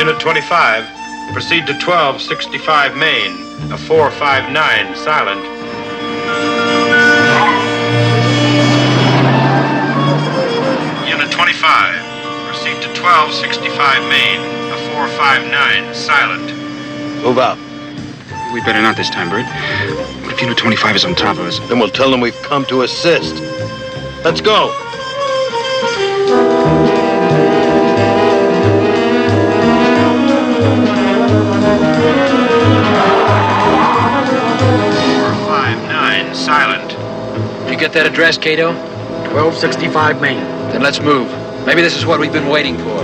Unit 25, proceed to 1265 Main, a 459, silent. Unit 25, proceed to 1265 Main, a 459, silent. Move out. We'd better not this time, Bert. What if Unit 25 is on top of us? Then we'll tell them we've come to assist. Let's go. Silent. You get that address, Kato? 1265 Main. Then let's move. Maybe this is what we've been waiting for.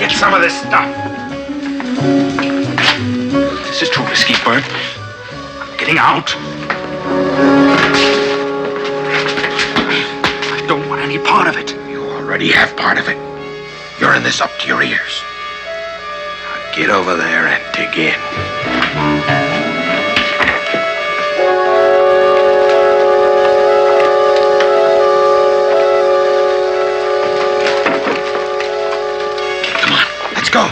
Some of this stuff. This is too risky, Bert. I'm getting out. I don't want any part of it. You already have part of it. You're in this up to your ears. Now get over there and dig in. Let's go.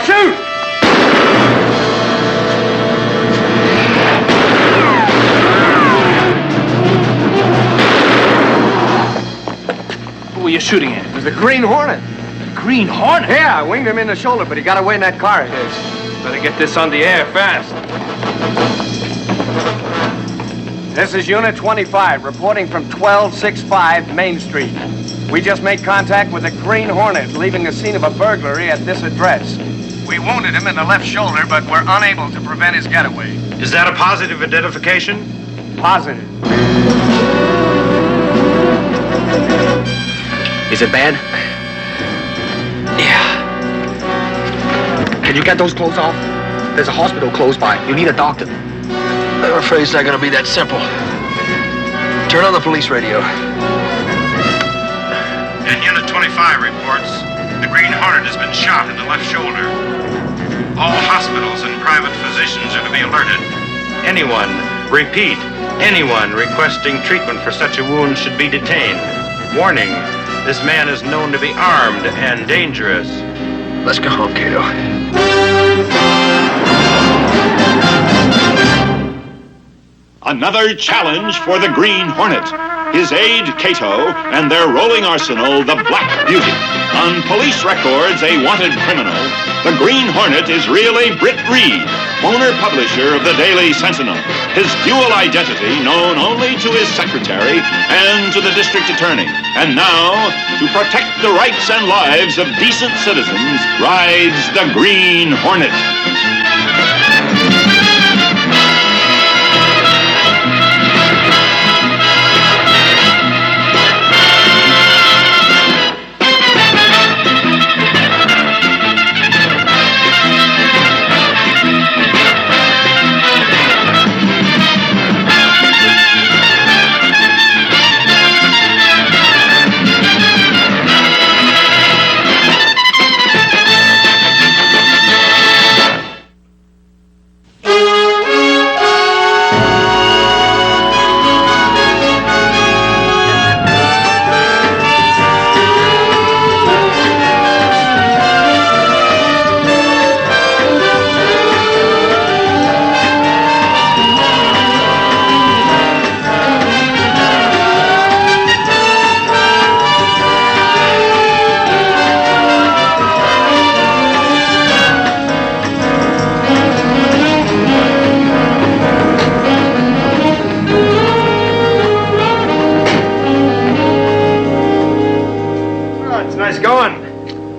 Shoot! Who were you shooting at? It was the Green Hornet. Green Hornet? Yeah, I winged him in the shoulder, but he got away in that car of his. Better get this on the air fast. This is Unit 25, reporting from 1265 Main Street. We just made contact with the Green Hornet, leaving the scene of a burglary at this address. We wounded him in the left shoulder, but we're unable to prevent his getaway. Is that a positive identification? Positive. Is it bad? Yeah. Can you get those clothes off? There's a hospital close by. You need a doctor. I'm afraid it's not going to be that simple. Turn on the police radio. And Unit 25 reports the Green Hornet has been shot in the left shoulder. All hospitals and private physicians are to be alerted. Anyone, repeat, anyone requesting treatment for such a wound should be detained. Warning, this man is known to be armed and dangerous. Let's go home, Kato. another challenge for the Green Hornet, his aide, Kato, and their rolling arsenal, the Black Beauty. On police records, a wanted criminal, the Green Hornet is really Britt Reed, owner-publisher of the Daily Sentinel. His dual identity known only to his secretary and to the district attorney. And now, to protect the rights and lives of decent citizens, rides the Green Hornet.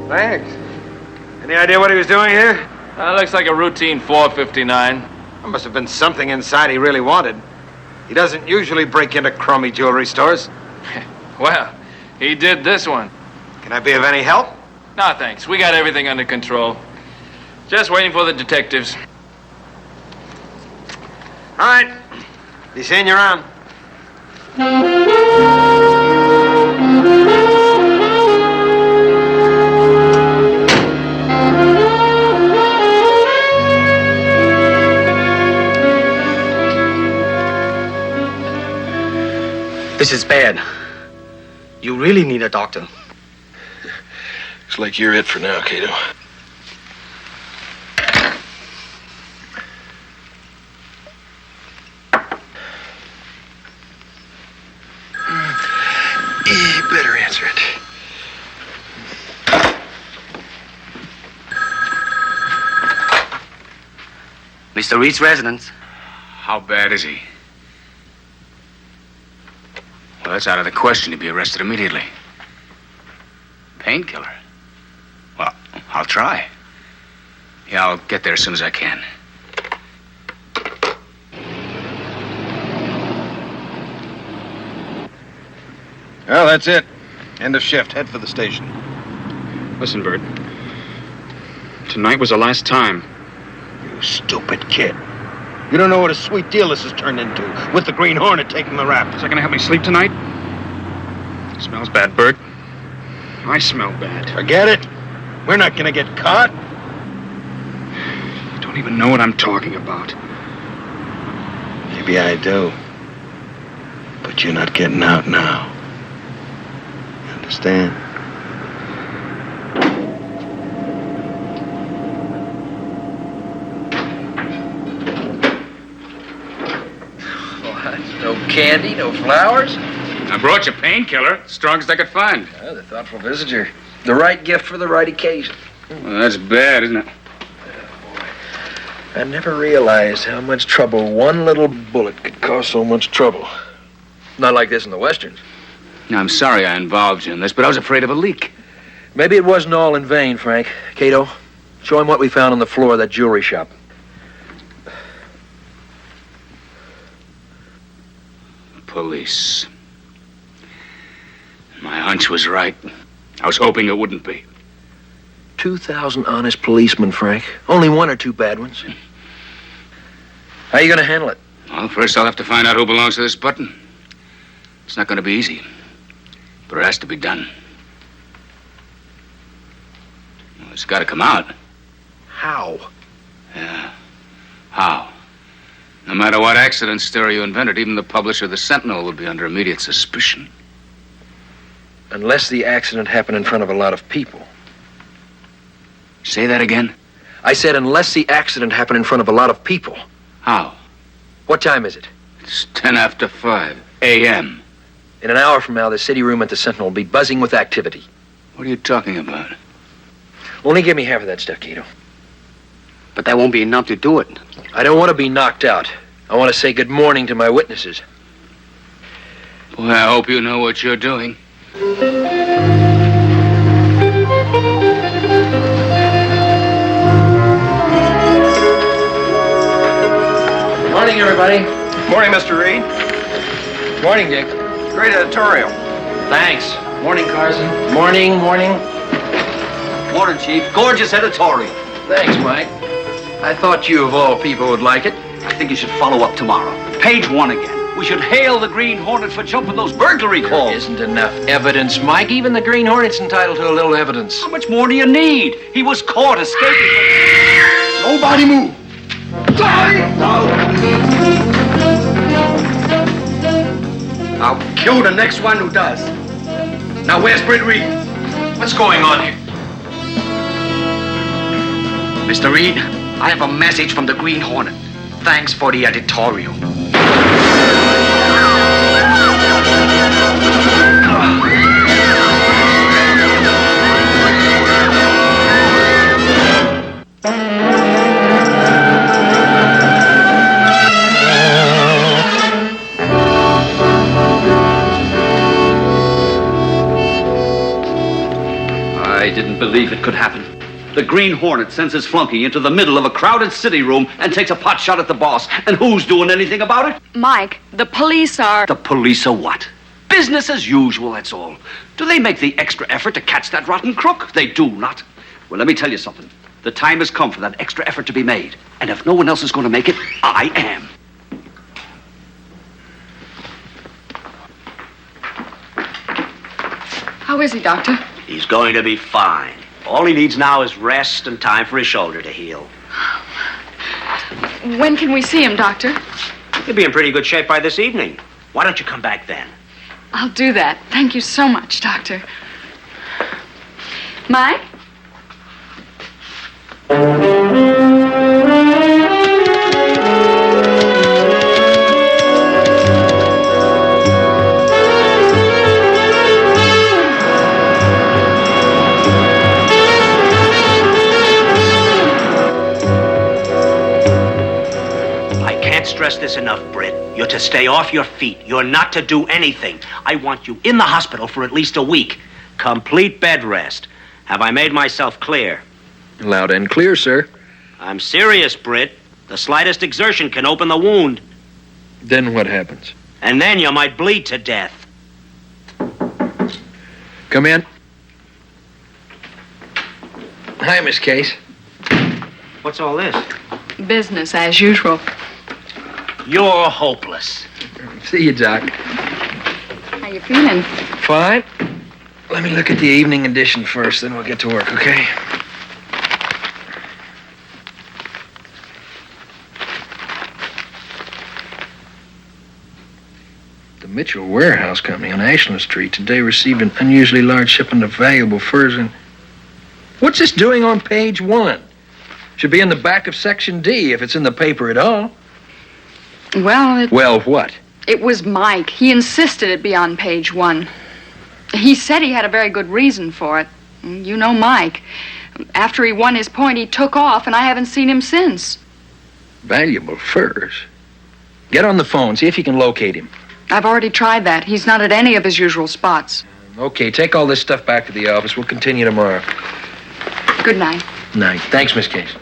Thanks. Any idea what he was doing here? Looks like a routine 459. There must have been something inside he really wanted. He doesn't usually break into crummy jewelry stores. Well, he did this one. Can I be of any help? No, thanks. We got everything under control. Just waiting for the detectives. All right. Be seeing you around. This is bad. You really need a doctor. Looks like you're it for now, Kato. You better answer it. Mr. Reed's residence. How bad is he? Well, that's out of the question. He'd be arrested immediately. Painkiller? Well, I'll try. Yeah, I'll get there as soon as I can. Well, that's it. End of shift. Head for the station. Listen, Bert. Tonight was the last time. You stupid kid. You don't know what a sweet deal this has turned into, with the Green Hornet taking the rap. Is that gonna help me sleep tonight? Smells bad, Bert. I smell bad. Forget it. We're not gonna get caught. You don't even know what I'm talking about. Maybe I do. But you're not getting out now. You understand? No candy, no flowers. I brought you painkiller, strongest I could find. Oh, the thoughtful visitor. The right gift for the right occasion. Well, that's bad, isn't it? I never realized how much trouble one little bullet could cause so much trouble. Not like this in the Westerns. Now, I'm sorry I involved you in this, but I was afraid of a leak. Maybe it wasn't all in vain, Frank. Kato, show him what we found on the floor of that jewelry shop. Police. My hunch was right. I was hoping it wouldn't be. 2,000 honest policemen, Frank. Only one or two bad ones. How are you going to handle it? Well, first I'll have to find out who belongs to this button. It's not going to be easy, but it has to be done. Well, it's got to come out. How? Yeah. How? No matter what accident story you invented, even the publisher of the Sentinel would be under immediate suspicion. Unless the accident happened in front of a lot of people. Say that again? I said unless the accident happened in front of a lot of people. How? What time is it? It's 10 after 5 a.m. In an hour from now, the city room at the Sentinel will be buzzing with activity. What are you talking about? Only give me half of that stuff, Kato. But that won't be enough to do it. I don't want to be knocked out. I want to say good morning to my witnesses. Boy, I hope you know what you're doing. Morning, everybody. Morning, Mr. Reed. Morning, Dick. Great editorial. Thanks. Morning, Carson. Morning. Morning, Chief. Gorgeous editorial. Thanks, Mike. I thought you, of all people, would like it. I think you should follow up tomorrow. Page 1 again. We should hail the Green Hornet for jumping those burglary There calls. isn't enough evidence, Mike. Even the Green Hornet's entitled to a little evidence. How much more do you need? He was caught escaping. Nobody move. I'll kill the next one who does. Now, where's Britt Reed? What's going on here? Mr. Reed, I have a message from the Green Hornet. Thanks for the editorial. I didn't believe it could happen. The Green Hornet sends his flunky into the middle of a crowded city room and takes a pot shot at the boss. And who's doing anything about it? Mike, the police are... The police are what? Business as usual, that's all. Do they make the extra effort to catch that rotten crook? They do not. Well, let me tell you something. The time has come for that extra effort to be made. And if no one else is going to make it, I am. How is he, Doctor? He's going to be fine. All he needs now is rest and time for his shoulder to heal. When can we see him, Doctor? He'll be in pretty good shape by this evening. Why don't you come back then? I'll do that. Thank you so much, Doctor. Mike? Stress this enough, Britt. You're to stay off your feet. You're not to do anything. I want you in the hospital for at least a week. Complete bed rest. Have I made myself clear? Loud and clear, sir. I'm serious, Britt. The slightest exertion can open the wound. Then what happens? And then you might bleed to death. Come in. Hi, Miss Case. What's all this? Business as usual. You're hopeless. See you, Doc. How you feeling? Fine. Let me look at the evening edition first, then we'll get to work, okay? The Mitchell Warehouse Company on Ashland Street today received an unusually large shipment of valuable furs and... What's this doing on page 1? Should be in the back of section D if it's in the paper at all. Well, Well, what? it was Mike. He insisted it be on page 1. He said he had a very good reason for it. You know Mike. After he won his point, he took off, and I haven't seen him since. Valuable furs? Get on the phone, see if you can locate him. I've already tried that. He's not at any of his usual spots. Okay, take all this stuff back to the office. We'll continue tomorrow. Good night. Night. Thanks, Miss Case.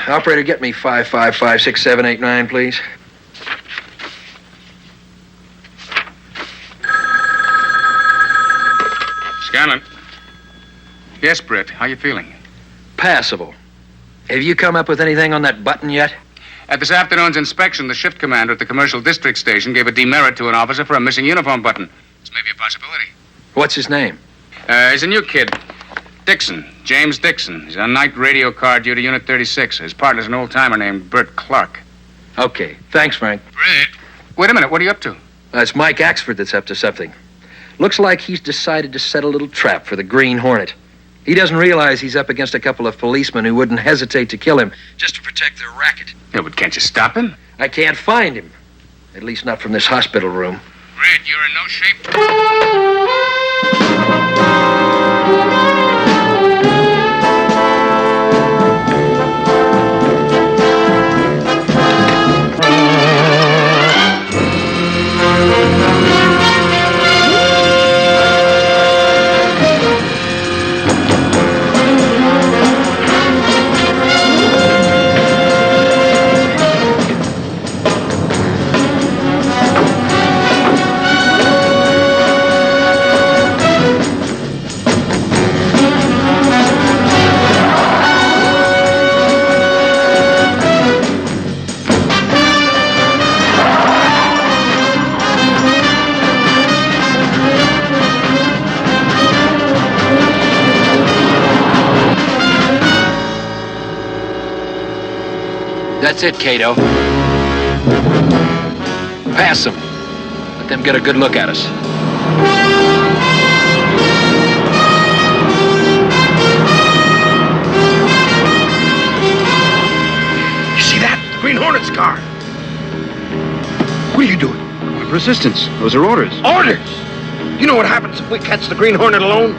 Operator, get me 5556789, please. Scanlon. Yes, Britt. How you feeling? Passable. Have you come up with anything on that button yet? At this afternoon's inspection, the shift commander at the commercial district station gave a demerit to an officer for a missing uniform button. This may be a possibility. What's his name? He's a new kid. Dixon. James Dixon. He's on night radio car due to Unit 36. His partner's an old-timer named Bert Clark. Okay. Thanks, Frank. Britt? Wait a minute. What are you up to? It's Mike Axford that's up to something. Looks like he's decided to set a little trap for the Green Hornet. He doesn't realize he's up against a couple of policemen who wouldn't hesitate to kill him just to protect their racket. Yeah, but can't you stop him? I can't find him. At least not from this hospital room. Red, you're in no shape. That's it, Kato. Pass them. Let them get a good look at us. You see that? The Green Hornet's car. What are you doing? Resistance. Those are orders. Orders! You know what happens if we catch the Green Hornet alone?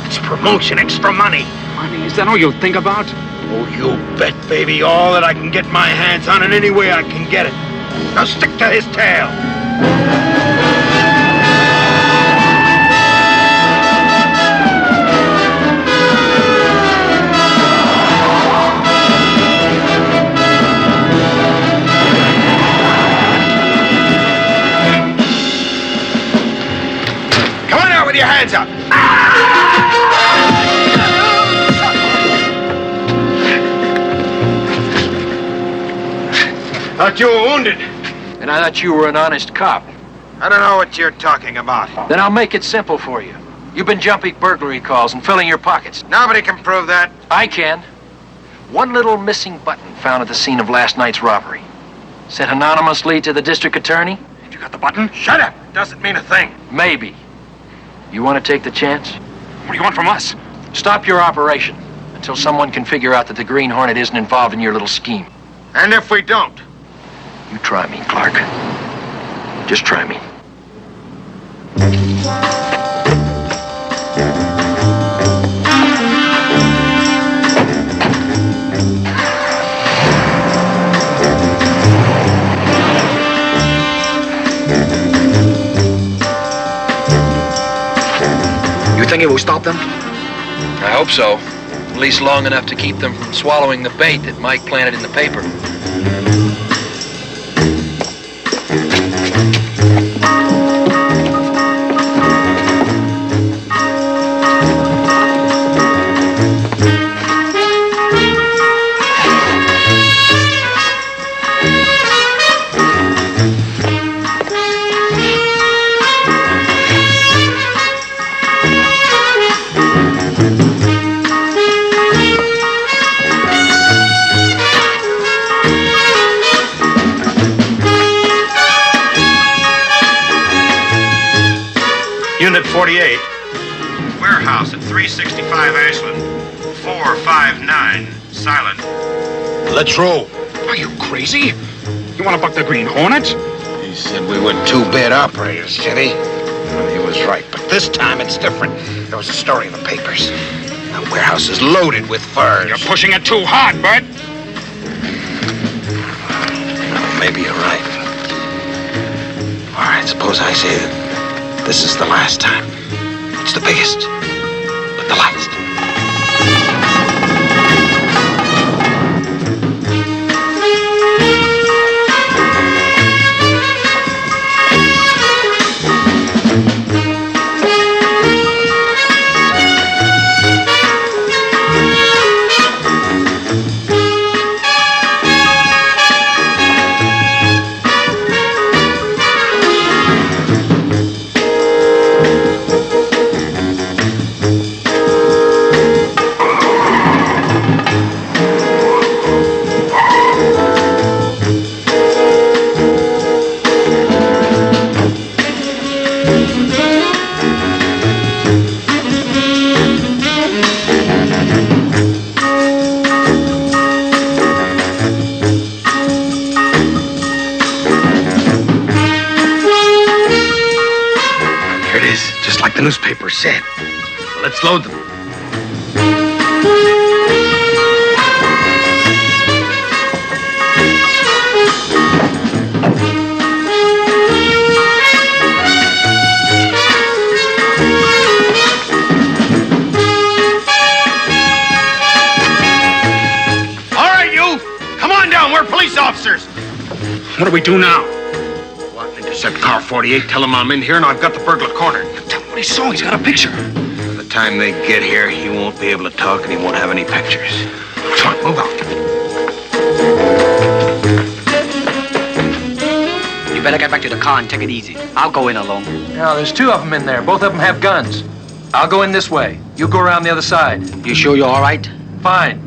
It's promotion, extra money. Money? Is that all you'll think about? Oh, you bet, baby. All that I can get my hands on in any way I can get it. Now stick to his tail. Come on out with your hands up. Thought you were wounded. And I thought you were an honest cop. I don't know what you're talking about. Then I'll make it simple for you. You've been jumping burglary calls and filling your pockets. Nobody can prove that. I can. One little missing button found at the scene of last night's robbery. Sent anonymously to the district attorney. Have you got the button? Shut up. Doesn't mean a thing. Maybe. You want to take the chance? What do you want from us? Stop your operation until someone can figure out that the Green Hornet isn't involved in your little scheme. And if we don't? You try me, Clark. Just try me. You think it will stop them? I hope so. At least long enough to keep them from swallowing the bait that Mike planted in the paper. Unit 48. Warehouse at 365 Ashland. 459. Silent. Let's roll. Are you crazy? You want to buck the Green Hornet? He said we were two bad operators, did he? Well, he was right, but this time it's different. There was a story in the papers. The warehouse is loaded with furs. You're pushing it too hard, Bert. Maybe you're right. All right, suppose I say that this is the last time. It's the biggest, but the last. is, just like the newspaper said. Well, let's load them. All right, you! Come on down, we're police officers! What do we do now? What, intercept car 48, tell him I'm in here and I've got the burglar cornered. Tell him what he saw. He's got a picture. By the time they get here, he won't be able to talk and he won't have any pictures. Come on, move out. You better get back to the car and take it easy. I'll go in alone. Now, there's two of them in there. Both of them have guns. I'll go in this way. You go around the other side. You sure you're all right? Fine.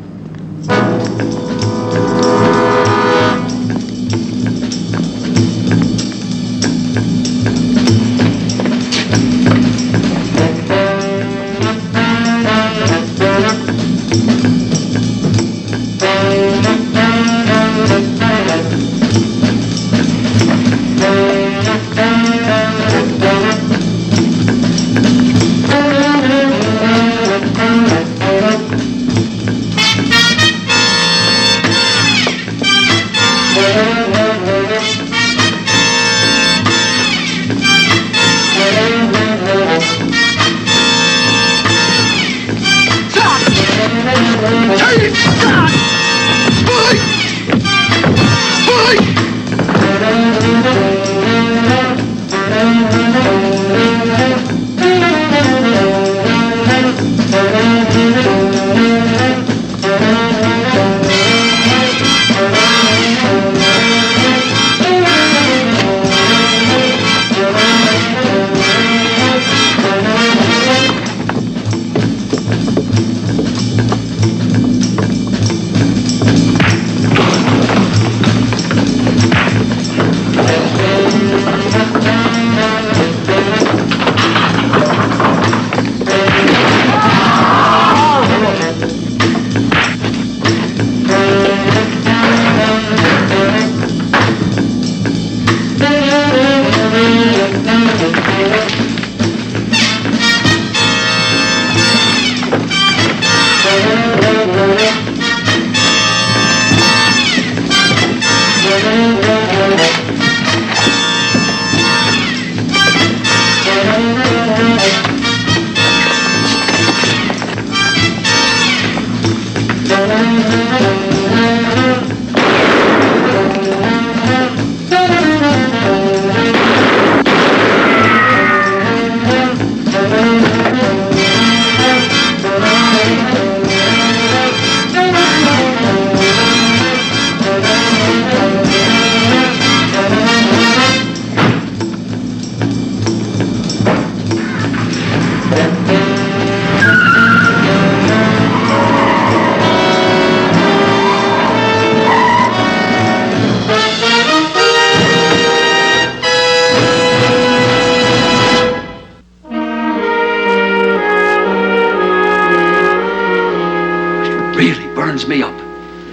Me up.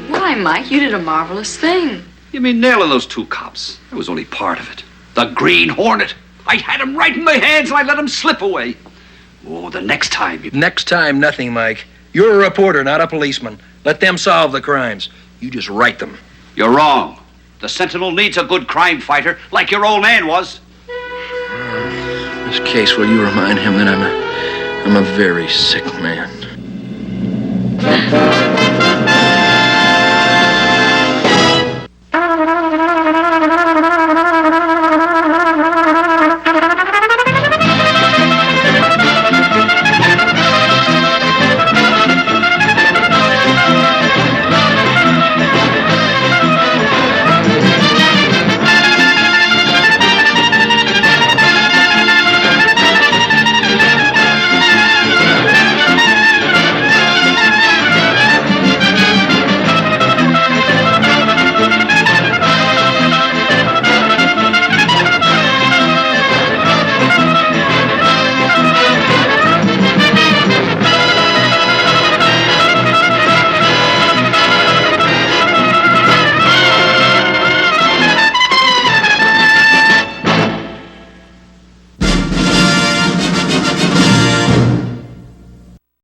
Why, Mike? You did a marvelous thing. You mean nailing those two cops? That was only part of it. The Green Hornet. I had him right in my hands and I let him slip away. Oh, the next time. Next time, nothing, Mike. You're a reporter, not a policeman. Let them solve the crimes. You just write them. You're wrong. The Sentinel needs a good crime fighter, like your old man was. In this case, will you remind him that I'm a very sick man?